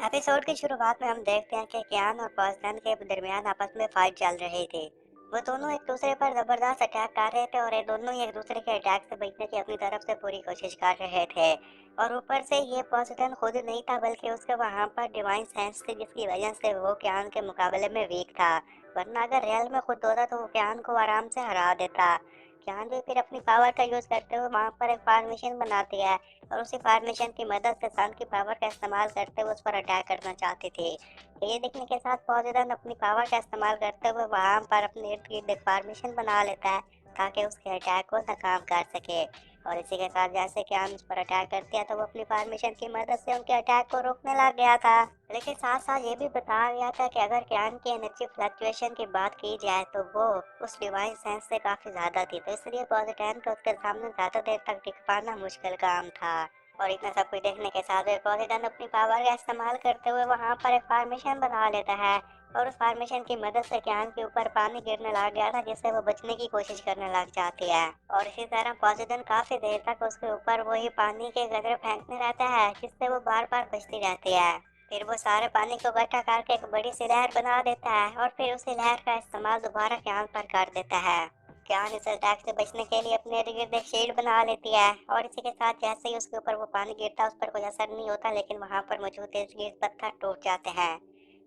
Episode की शुरुआत में हम देखते हैं कि कियान और पॉज़लन के दरमियान आपस में फाइट चल रही थी। वो दोनों एक दूसरे पर जबरदस्त अटैक कर रहे थे और ये दोनों ही एक दूसरे के अटैक से बचने की अपनी तरफ से पूरी कोशिश कर रहे थे। और ऊपर से ये पॉज़लन खुद नहीं था बल्कि उसके वहां पर डिवाइन सेंस थी जिसकी वजह से वो कियान के मुकाबले में वीक था। वरना अगर रियल में खुद होता तो वो कियान को आराम से हरा देता। कियान भी फिर अपनी पावर का यूज करते हुए वहां पर एक फॉर्मेशन बनाती है और उसी फॉर्मेशन की मदद से सन की पावर का इस्तेमाल करते हुए उस पर अटैक करना चाहती थी। ये देखने के साथ पॉजिडन अपनी पावर का इस्तेमाल करते हुए वहां पर अपने इर्द गिर्द एक फॉर्मेशन बना लेता है ताकि उसके अटैक को नाकाम कर सके। और इसी के साथ जैसे कि हम उस पर अटैक करते हैं तो वो अपनी फॉर्मेशन की मदद से उनके अटैक को रोकने लग गया था। लेकिन साथ साथ ये भी बताया गया था कि अगर ज्ञान की एनर्जी फ्लक्चुएशन की बात की जाए तो वो उस डिवाइन सेंस से काफी ज्यादा थी, तो इसलिए पॉजिटैन को उसके सामने ज्यादा देर तक टिक पाना मुश्किल काम था। और इतना सब कुछ देखने के साथ वे पॉजिटैन अपनी पावर का इस्तेमाल करते हुए वहां पर एक फॉर्मेशन बना लेता है और उस फॉर्मेशन की मदद से ज्ञान के ऊपर पानी गिरने लग गया था जिससे वो बचने की कोशिश करने लग जाती है। और इसी तरह पॉजिटन काफी देर तक उसके ऊपर वही पानी के कतरे फेंकते रहता है जिससे वो बार बार बचती रहती है। फिर वो सारे पानी को इकट्ठा करके एक बड़ी सी लहर बना देता है और फिर उसी लहर का इस्तेमाल दोबारा ज्ञान पर कर देता है। ज्ञान इस अटैक से बचने के लिए अपने इर्द गिर्द एक शील्ड बना लेती है और इसी के साथ जैसे ही उसके ऊपर वो पानी गिरता है उस पर कोई असर नहीं होता, लेकिन वहां पर मौजूद इर्द गिर्द पत्थर टूट जाते हैं।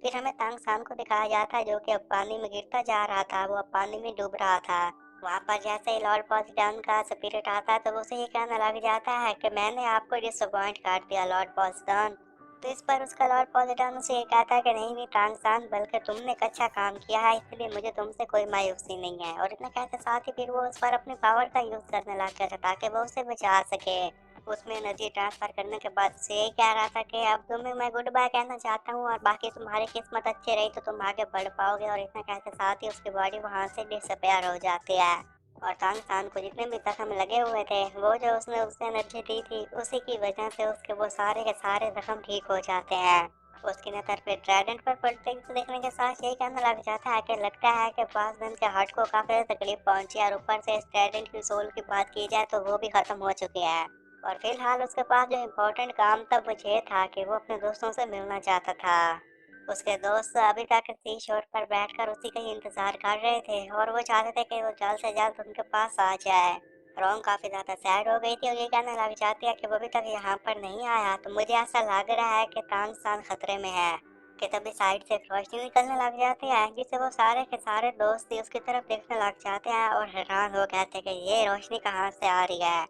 फिर हमें तांग सान को दिखाया जाता है जो कि अब पानी में गिरता जा रहा था, वो अब पानी में डूब रहा था। वहां पर जैसे ही लॉर्ड पॉजिडन का स्पिरिट आता है तो वो उसे ये कहने लग जाता है कि मैंने आपको डिसअपॉइंट कर दिया लॉर्ड पॉजिडन। तो इस पर उसका लॉर्ड पॉजिडन उसे ये कहता है कि नहीं नहीं तांगसान, बल्कि तुमने एक अच्छा काम किया है, इसलिए मुझे तुमसे कोई मायूसी नहीं है। और इतना कहते साथ ही फिर वो उस पर अपनी पावर का यूज करने लग गया था ताकि वो उसे बचा सके। उसमें एनर्जी ट्रांसफर करने के बाद उसे यही कह रहा था कि अब तुम्हें मैं गुड बाय कहना चाहता हूँ और बाकी तुम्हारी किस्मत अच्छी रही तो तुम आगे बढ़ पाओगे। और इतना कहते साथ ही उसकी बॉडी वहां से डिसअपेयर हो जाती है। और तांगसान को जितने भी जख्म लगे हुए थे वो जो उसने उसे एनर्जी दी थी उसी की वजह से उसके वो सारे के सारे जख्म ठीक हो जाते हैं। उसकी नजर पे ट्राइडेंट पर पड़ते ही तो देखने के साथ यही कहने लग जाता है कि लगता है कि पासवन के हार्ट को काफी तकलीफ पहुंची है और ऊपर से इस ट्राइडेंट की सोल की बात की जाए तो वो भी खत्म हो चुकी है। और फिलहाल उसके पास जो इम्पोर्टेंट काम था वो ये था कि वो अपने दोस्तों से मिलना चाहता था। उसके दोस्त अभी तक सी शोर पर बैठकर उसी का ही इंतजार कर रहे थे और वो चाहते थे कि वो जल्द से जल्द उनके पास आ जाए। रोंग काफी ज्यादा सैड हो गई थी और ये कहने लग जाती है कि वो अभी तक यहाँ पर नहीं आया तो मुझे ऐसा लग रहा है कि तांग सान खतरे में है। कि तभी साइड से एक रोशनी निकलने लग जाती है जिससे वो सारे के सारे दोस्त ही उसकी तरफ देखने लग जाते हैं और हैरान हो कहते हैं कि ये रोशनी कहाँ से आ रही है।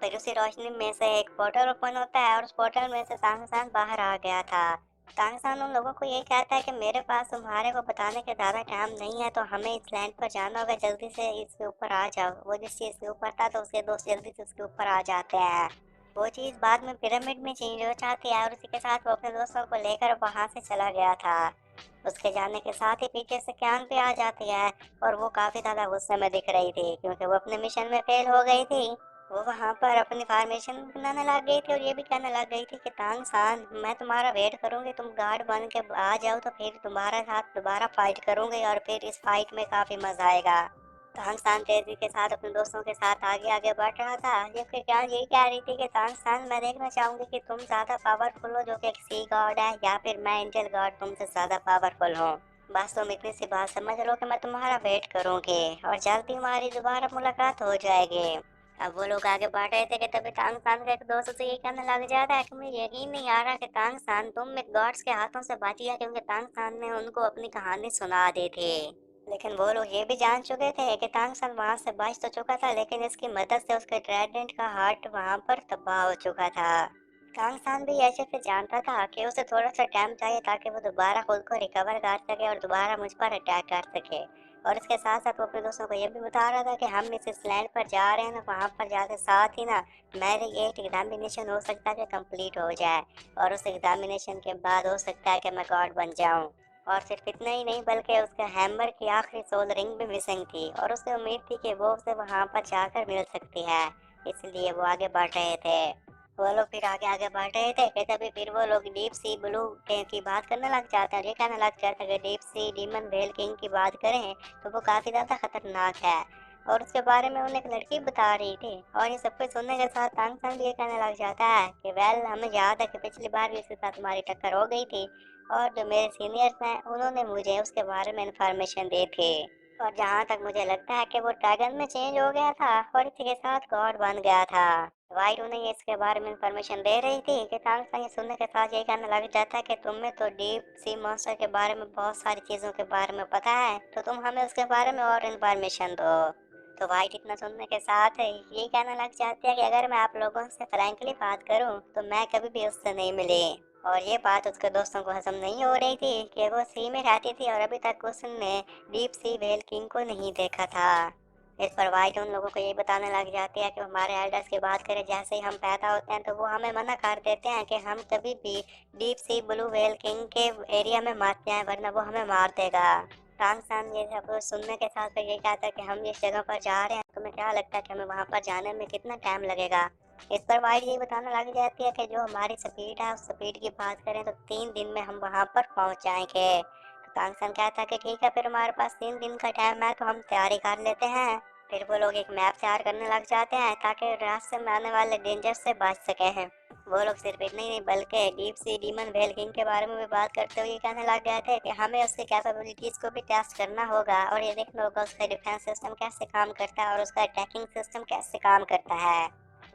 फिर उसी रोशनी में से एक पोर्टल ओपन होता है और उस पोर्टल में से तांगसान बाहर आ गया था। तांगसान उन लोगों को ये कहता है कि मेरे पास तुम्हारे को बताने के ज्यादा टाइम नहीं है तो हमें इस लैंड पर जाना होगा, जल्दी से इसके ऊपर आ जाओ। वो जिस चीज के ऊपर था तो उसके दोस्त जल्दी से उसके ऊपर आ जाते हैं। वो चीज बाद में पिरामिड में चेंज हो जाती है और उसी के साथ वो अपने दोस्तों को लेकर वहां से चला गया था। उसके जाने के साथ ही पीछे से कैन पे आ जाती है और वो काफी ज्यादा गुस्से में दिख रही थी क्योंकि वो अपने मिशन में फेल हो गई थी। वो वहां पर अपनी फॉर्मेशन बनाने लग गई थी और ये भी कहने लग गई थी कि तांग सान, मैं तुम्हारा वेट करूंगी, तुम गार्ड बन के आ जाओ तो फिर तुम्हारे साथ दोबारा फाइट करूंगी और फिर इस फाइट में काफी मजा आएगा। तांग सान तेजी के साथ अपने दोस्तों के साथ आगे आगे बढ़ रहा था जबकि क्या यही कह रही थी कि तांग सान, मैं देखना चाहूंगी कि तुम ज्यादा पावरफुल हो जो कि एक सी गॉड है या फिर मैं एंजल गॉड तुमसे ज्यादा पावरफुल हूँ। बस तुम इतनी सी बात समझ लो कि मैं तुम्हारा वेट करूंगी और जल्दी हमारी दोबारा मुलाकात हो जाएगी। अब वो लोग आगे बढ़ रहे थे कि तभी तांगसान का एक दोस्त से ये कहने लग जाता है कि मुझे यकीन नहीं आ रहा कि तांगसान तुम एक गॉड्स के हाथों से बची है, क्योंकि तांगसान ने उनको अपनी कहानी सुना दी थी। लेकिन वो लोग ये भी जान चुके थे कि तांगसान वहां से बच तो चुका था लेकिन इसकी मदद से उसके ट्राइडेंट का हार्ट वहां पर तबाह हो चुका था। तांगसान भी ऐसे से जानता था कि उसे थोड़ा सा टाइम चाहिए ताकि वो दोबारा खुद को रिकवर कर सके और दोबारा मुझ पर अटैक कर सके। और इसके साथ साथ वो अपने दोस्तों को ये भी बता रहा था कि हम इस लैंड पर जा रहे हैं ना, वहाँ पर जाते साथ ही ना मेरे ये एक एग्जामिनेशन हो सकता है कि कंप्लीट हो जाए और उस एग्जामिनेशन के बाद हो सकता है कि मैं गॉड बन जाऊं। और सिर्फ इतना ही नहीं बल्कि उसके हैमर की आखिरी सोल रिंग भी मिसिंग थी और उसे उम्मीद थी कि वो उसे वहाँ पर जाकर मिल सकती है, इसलिए वो आगे बढ़ रहे थे। वो लोग फिर आगे आगे बढ़ रहे थे कि तभी फिर वो लोग डीप सी ब्लू की बात करने लग जाते हैं। ये कहने लग जाता है कि deep sea demon well king की बात करें तो वो काफी ज्यादा खतरनाक है और उसके बारे में उन्हें एक लड़की बता रही थी। और ये सब कुछ सुनने के साथ तांगसान भी ये कहने लग जाता है कि वेल, हमें याद है कि पिछली बार भी इसके साथ तुम्हारी टक्कर हो गई थी और जो मेरे सीनियर्स हैं उन्होंने मुझे उसके बारे में इंफॉर्मेशन दी थी। और जहाँ तक मुझे लगता है कि वो ड्रैगन में चेंज हो गया था और इसी के साथ गॉड बन गया था। वाइट उन्हें ये इसके बारे में इंफॉर्मेशन दे रही थी कि तांगसान ये सुनने के साथ यही कहने लग जाता है कि तुम्हें तो डीप सी मॉन्स्टर के बारे में बहुत सारी चीजों के बारे में पता है, तो तुम हमें उसके बारे में और इंफॉर्मेशन दो। तो वाइट इतना सुनने के साथ यही कहने लग जाती है कि अगर मैं आप लोगों से फ्रैंकली बात करूं तो मैं कभी भी उससे नहीं मिली। और ये बात उसके दोस्तों को हजम नहीं हो रही थी कि वो सी में रहती थी और अभी तक उसने डीप सी व्हेल किंग को नहीं देखा था। इस पर वाइट उन लोगों को ये बताने लग जाती है कि हमारे एल्डर्स की बात करें, जैसे ही हम पैदा होते हैं तो वो हमें मना कर देते हैं कि हम कभी भी deep sea blue whale king के एरिया में मत जाएं वरना वो हमें मार देगा। तांगसान ये सब कुछ सुनने के साथ फिर ये कहता है कि हम जिस जगह पर जा रहे हैं तुम्हें क्या लगता है कि हमें वहां पर जाने में कितना टाइम लगेगा। इस पर वाइट ये बताने लग जाती है कि जो हमारी स्पीड है उस स्पीड की बात करें तो 3 दिन में हम वहां पर पहुंच जाएंगे। तो तांगसान कहता है कि ठीक है, फिर हमारे पास 3 दिन का टाइम है तो हम तैयारी कर लेते हैं। फिर वो लोग एक मैप तैयार करने लग जाते हैं ताकि रास्ते में आने वाले डेंजर से बच सके हैं। वो लोग सिर्फ इतना ही नहीं बल्कि deep sea demon whale king के बारे में भी बात करते हुए कहने लग गए थे कि हमें उसकी कैपेबिलिटीज को भी टेस्ट करना होगा और ये देखना होगा उसका डिफेंस सिस्टम कैसे काम करता है और उसका अटैकिंग सिस्टम कैसे काम करता है।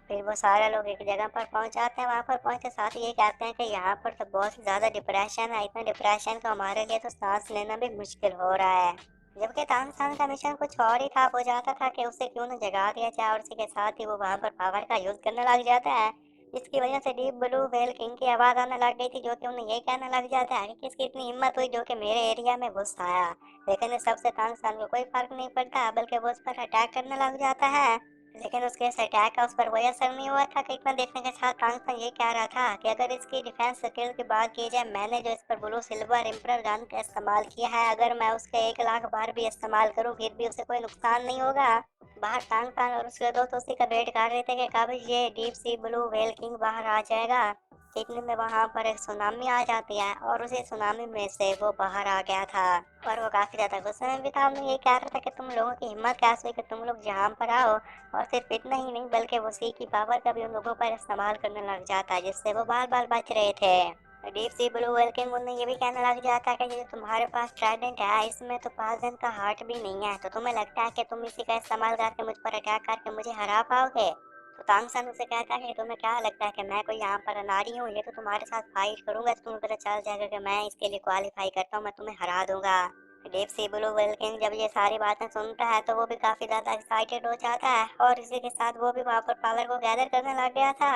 फिर वो सारे लोग एक जगह पर पहुंच जाते हैं। वहां पर पहुंचते साथ ही ये कहते हैं कि यहाँ पर तो बहुत ज्यादा डिप्रेशन है, इतना डिप्रेशन का हमारे लिए तो सांस लेना भी मुश्किल हो रहा है। जबकि तानसेन का मिशन कुछ और ही था। वो चाहता था कि उसे क्यों न जगा दिया जाए और उसी के साथ ही वो वहां पर पावर का यूज करने लग जाता है, जिसकी वजह से डीप ब्लू व्हेल किंग की आवाज आने लग गई थी, जो कि उन्हें यही कहने लग जाता है कि किसकी इतनी हिम्मत हुई जो कि मेरे एरिया में घुस आया। लेकिन इस सबसे तानसेन को कोई फर्क नहीं पड़ता, बल्कि वो उस पर अटैक करने लग जाता है। लेकिन उसके इस अटैक का उस पर कोई असर नहीं हुआ था। कि इतना देखने के साथ तानसेन ये कह रहा था कि अगर इसकी डिफेंस स्किल की बात की जाए, मैंने जो इस पर ब्लू सिल्वर एम्परर गन का इस्तेमाल किया है, अगर मैं उसके 1 लाख बार भी इस्तेमाल करूं फिर भी उसे कोई नुकसान नहीं होगा। बाहर तानसेन और उसके दोस्त उसी का वेट कर रहे थे कि कब ये deep sea blue whale king बाहर आ जाएगा। इतने में वहां पर एक सुनामी आ जाती है और उसी सुनामी में से वो बाहर आ गया था। और वो काफी ज्यादा गुस्से में भी था। मैं ये कह रहा था कि तुम लोगों की हिम्मत कैसे हुई कि तुम लोग यहाँ पर आओ। और सिर्फ इतना ही नहीं बल्कि वो सी की पावर का भी उन लोगों पर इस्तेमाल करने लग जाता है, जिससे वो बार बार बच रहे थे। Deep sea blue whale king उन्हें ये भी कहने लग जाता है कि ये तुम्हारे पास ट्राइडेंट है, इसमें तो पाजन का हार्ट भी नहीं है, तो तुम्हें लगता है कि तुम इसी का इस्तेमाल करके मुझ पर अटैक करके मुझे हरा पाओगे। तो तांगसन उसे कहता है कि तुम्हें क्या लगता है कि मैं कोई यहाँ पर अनाड़ी हूँ, ये तो तुम्हारे साथ फाइट करूंगा तो तुम्हें पता चल जाएगा कि मैं इसके लिए क्वालिफाई करता हूँ, मैं तुम्हें हरा दूंगा। Deep sea blue whale king जब ये सारी बातें सुनता है तो वो भी काफी ज्यादा एक्साइटेड हो जाता है और इसी के साथ वो भी वहां पर पावर को गैदर करने लग गया था।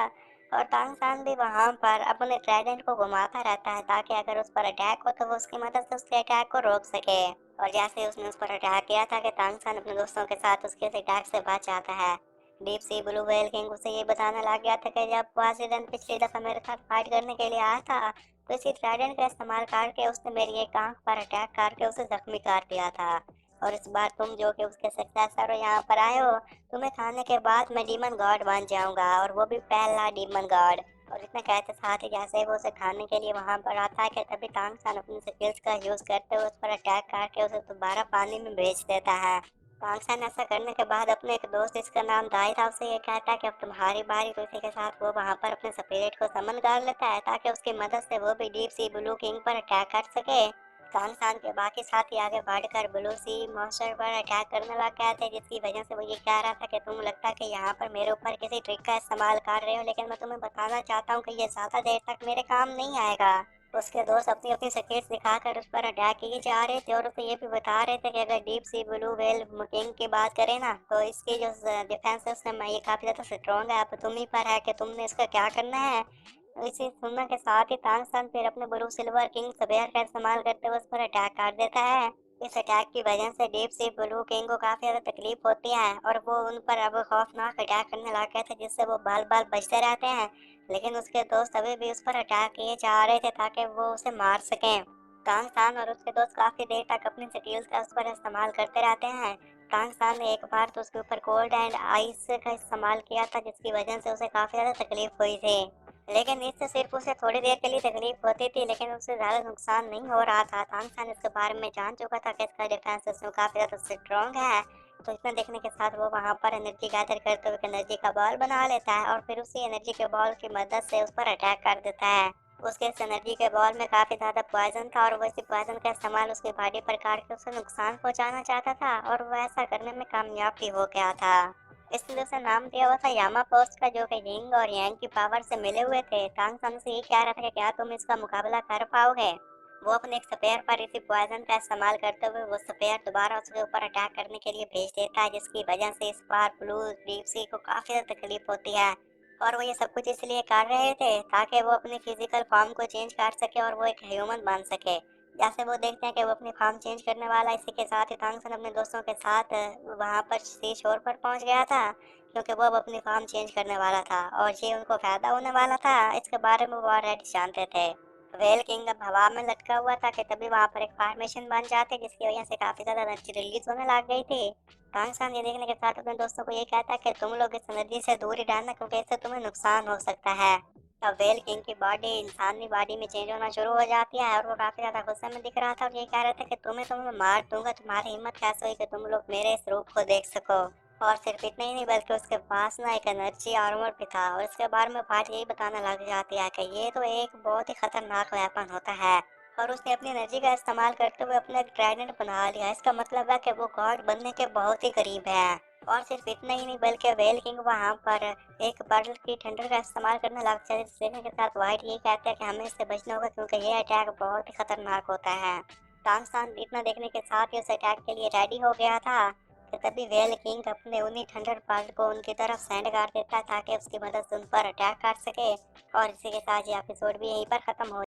और तांगसान भी वहां पर अपने ट्राइडेंट को घुमाता रहता है ताकि अगर उस पर अटैक हो तो वो उसकी मदद से उसके अटैक को रोक सके। और जैसे ही उसने उस पर अटैक किया था कि तांगसान अपने दोस्तों के साथ उसके अटैक से बच जाता है। Deep sea blue whale king उसे ये बताने लग गया था कि जब वासिदन पिछली दफा मेरे साथ फाइट करने के लिए आया था तो इसी ट्राइडेंट का इस्तेमाल करके उसने मेरी एक आंख पर अटैक करके उसे जख्मी कर दिया था। और इस बार तुम जो कि उसके सक्सेसर हो यहाँ पर आए हो, तुम्हें खाने के बाद मैं डीमन गॉड बन जाऊंगा और वो भी पहला डीमन गॉड। और इतना कहते साथ ही जैसे ही वो उसे खाने के लिए वहां पर आता है कि तभी तांगसान अपनी स्किल्स का यूज करते हुए उस पर अटैक करके उसे दोबारा पानी में भेज देता है। तांगसान ऐसा करने के बाद अपने एक दोस्त जिसका नाम दाई था उसे ये कहता है कि अब तुम्हारी बारी, तो इसी के साथ वो वहां पर अपने स्पिरिट को समन कर लेता है ताकि उसकी मदद से वो भी डीप सी ब्लू किंग पर अटैक कर सके। तांगसान के बाकी साथी आगे बढ़कर ब्लू सी मॉन्स्टर पर अटैक करने लग गए थे, जिसकी वजह से वो ये कह रहा था कि तुम लगता है कि यहाँ पर मेरे ऊपर किसी ट्रिक का इस्तेमाल कर रहे हो, लेकिन मैं तुम्हें बताना चाहता हूँ कि ये ज्यादा देर तक मेरे काम नहीं आएगा। उसके दोस्त अपनी अपनी स्किल्स दिखाकर उस पर अटैक किए जा रहे थे और उसे ये भी बता रहे थे कि अगर deep sea blue whale king की बात करें ना तो इसकी जो डिफेंस सिस्टम है ये काफी ज्यादा स्ट्रॉन्ग है, अब तुम ही पर है कि तुमने इसका क्या करना है। इसे सुनने के साथ ही तांगसान फिर अपने ब्लू सिल्वर किंग स्पेयर का इस्तेमाल करते हुए उस पर अटैक कर देता है। इस अटैक की वजह से डीप सी ब्लू किंग को काफी ज्यादा तकलीफ होती है और वो उन पर अब खौफनाक अटैक करने लग गए थे, जिससे वो बाल बाल बचते रहते हैं। लेकिन उसके दोस्त अभी भी उस पर अटैक किए जा रहे थे ताकि वो उसे मार सकें। तांगसान और उसके दोस्त काफी देर तक अपनी स्किल्स का उस पर इस्तेमाल करते रहते हैं। तांगसान ने एक बार तो उसके ऊपर कोल्ड एंड आइस का इस्तेमाल किया था, जिसकी वजह से उसे काफी ज्यादा तकलीफ हुई थी। लेकिन इससे सिर्फ उसे थोड़ी देर के लिए तकलीफ होती थी, लेकिन उससे ज्यादा नुकसान नहीं हो रहा था। तांगसान इसके बारे में जान चुका था कि इसका डिफेंस सिस्टम काफी ज्यादा स्ट्रॉन्ग है, तो इतना देखने के साथ वो वहाँ पर एनर्जी गैदर करते हुए एक एनर्जी का बॉल बना लेता है और फिर उसी एनर्जी के बॉल की मदद से उस पर अटैक कर देता है। उसके इस एनर्जी के बॉल में काफी ज्यादा पॉइजन था और वो इसी पॉइजन का इस्तेमाल उसकी बॉडी पर काट के उसे नुकसान पहुंचाना चाहता था और वो ऐसा करने में कामयाब भी हो गया था। इसलिए उसे नाम दिया हुआ था यामा पोस्ट का, जो कि यिंग और यांग की पावर से मिले हुए थे। तांग सन से ये कह रहा था कि क्या तुम इसका मुकाबला कर पाओगे। वो अपने एक स्पेयर पर इसी पॉइजन का इस्तेमाल करते हुए वो स्पेयर दोबारा उसके ऊपर अटैक करने के लिए भेज देता है, जिसकी वजह से इस बार ब्लू डीप सी को काफी ज्यादा तकलीफ होती है। और वो ये सब कुछ इसलिए कर रहे थे ताकि वो अपनी फिजिकल फॉर्म को चेंज कर सके और वो एक ह्यूमन बन सके। जैसे वो देखते हैं कि वो अपनी फॉर्म चेंज करने वाला है, इसी के साथ ही तांगसन अपने दोस्तों के साथ वहां पर सी शोर पर पहुंच गया था, क्योंकि वो अब अपनी फॉर्म चेंज करने वाला था और ये उनको फायदा होने वाला था। इसके बारे में वो ऑलरेडी जानते थे। वेल किंग अब हवा में लटका हुआ था कि तभी वहां पर एक फॉर्मेशन बन जाते, जिसकी वजह से काफी ज्यादा एनर्जी रिलीज होने लग गई थी। तांगसान ये देखने के साथ अपने दोस्तों को ये कहता है कि तुम लोग इस एनर्जी से दूर ही रहना, क्योंकि इससे तुम्हें नुकसान हो सकता है। तब वेल किंग की बॉडी इंसानी बॉडी में चेंज होना शुरू हो जाती है और वो काफी ज्यादा गुस्से में दिख रहा था और ये कह रहे थे कि तुम्हें मार दूंगा, तुम्हारी हिम्मत कैसे हुई कि तुम लोग मेरे इस रूप को देख सको। और सिर्फ इतना ही नहीं बल्कि उसके पास ना एक एनर्जी आर्मर भी था और इसके बारे में बात यही बताने लग जाती है कि ये तो एक बहुत ही खतरनाक वेपन होता है और उसने अपनी एनर्जी का इस्तेमाल करते हुए अपना एक ट्राइडेंट बना लिया। इसका मतलब है कि वो गॉड बनने के बहुत ही करीब है। और सिर्फ इतना ही नहीं बल्कि वेल किंग वहां पर एक पर्ल की ठंडर का इस्तेमाल करने लग जाते, जिस देखने के साथ वाइट ये कहते हैं कि हमें इससे बचना होगा क्योंकि ये अटैक बहुत ही खतरनाक होता है। तांगसान इतना देखने के साथ ही उस अटैक के लिए रेडी हो गया था कि तभी वेल किंग अपने उन्हीं थंडर पर्ल को उनकी तरफ सेंड कर देता है ताकि उसकी मदद से उन पर अटैक कर सके। और इसी के साथ ये एपिसोड भी यहीं पर खत्म हो